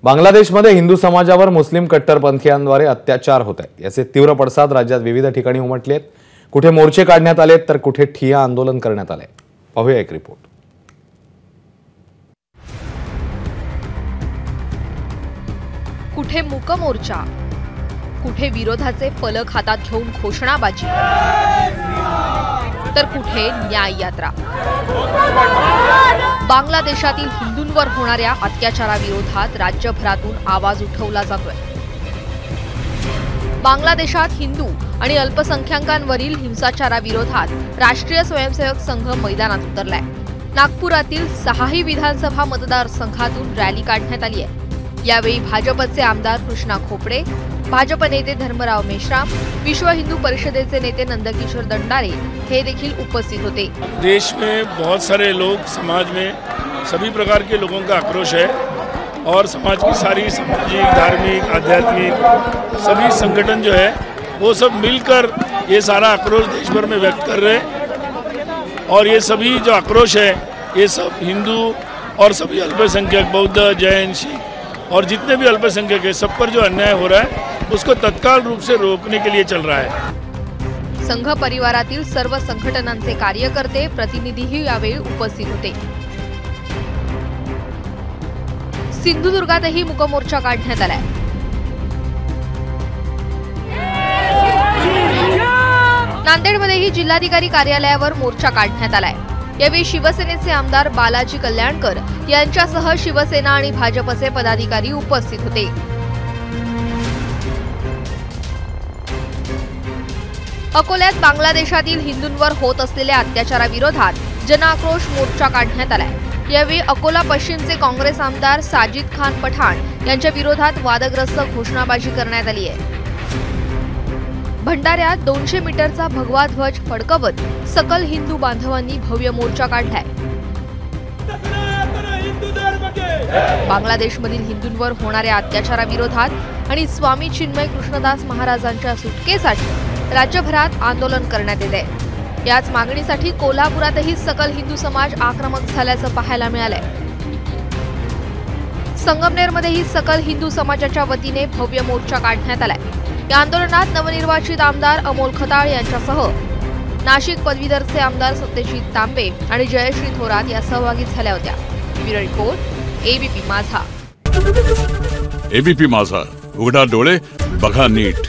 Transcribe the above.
बांगलादेशमध्ये हिंदू समाजावर मुस्लिम कट्टरपंथीयांद्वारे अत्याचार होत आहेत। याचे तीव्र पडसाद राज्यात विविध ठिकाणी उमटले आहेत। कुठे मोर्चे काढण्यात आलेत तर कुठे ठिय्या आंदोलन करण्यात आले। पाहूया एक रिपोर्ट। कुठे मूक मोर्चा, कुठे विरोधाचे फलक हातात घेऊन घोषणाबाजी, तर कुठे न्याय यात्रा। बांगलादेशातील हिंदूंवर होणाऱ्या अत्याचाराविरोधात राज्यभरातून आवाज उठवला जातोय। बांगलादेशात हिंदू आणि अल्पसंख्याकांवरील हिंसाचाराविरोधात राष्ट्रीय स्वयंसेवक संघ मैदानात उतरलाय। नागपुरातील 6ही विधानसभा मतदारसंघातून रॅली काढण्यात आली आहे। यावेळी भाजपचे आमदार कृष्णा खोपडे, भाजप नेते धर्मराव मेश्राम, विश्व हिंदू परिषदेचे नेते नंदकिशोर दंडारे हे देखील उपस्थित होते। देश में बहुत सारे लोग, समाज में सभी प्रकार के लोगों का आक्रोश है और समाज की सारी सामाजिक, धार्मिक, आध्यात्मिक सभी संगठन जो है वो सब मिलकर ये सारा आक्रोश देश भर में व्यक्त कर रहे हैं। और ये सभी जो आक्रोश है ये सब हिंदू और सभी अल्पसंख्यक, बौद्ध, जैन, सिख और जितने भी अल्पसंख्यक है सब पर जो अन्याय हो रहा है उसको तत्काल रूप से रोकने के लिए चल रहा है। संघ परिवारातील सर्व संघटनांचे कार्यकर्ते, प्रतिनिधीही यावेळी उपस्थित होते। सिंधुदुर्गातही मूक मोर्चा काढण्यात आलाय। नांदेडमध्येही जिल्हाधिकारी कार्यालयावर मोर्चा काढण्यात आलाय। यावेळी शिवसेनेचे आमदार बालाजी कल्याणकर यांच्यासह शिवसेना आणि भाजपचे पदाधिकारी उपस्थित होते। अकोल्यात बांगलादेशातील हिंदूंवर होत असलेल्या अत्याचाराविरोधात जनआक्रोश मोर्चा काढण्यात आलाय। यावेळी अकोला पश्चिमचे काँग्रेस आमदार साजिद खान पठाण यांच्या विरोधात वादग्रस्त घोषणाबाजी करण्यात आली आहे। भंडाऱ्यात 200 मीटरचा भगवा ध्वज फडकवत सकल हिंदू बांधवांनी भव्य मोर्चा काढलाय। बांगलादेशमधील हिंदूंवर होणाऱ्या अत्याचाराविरोधात आणि स्वामी चिन्मय कृष्णदास महाराजांच्या सुटकेसाठी राज्यभरात आंदोलन करण्यात येत आहे। याच मागणीसाठी कोल्हापुरातही सकल हिंदू समाज आक्रमक झाल्याचं पाहायला मिळालंय। संगमनेरमध्येही सकल हिंदू समाजाच्या वतीने भव्य मोर्चा काढण्यात आलाय। या आंदोलनात नवनिर्वाचित आमदार अमोल खताळ यांच्यासह नाशिक पदवीधरचे आमदार सत्यजित तांबे आणि जयश्री थोरात या सहभागी झाल्या होत्या। ब्युरो रिपोर्ट, एबीपी माझा। एबीपी माझा, उघडा डोळे बघा नीट।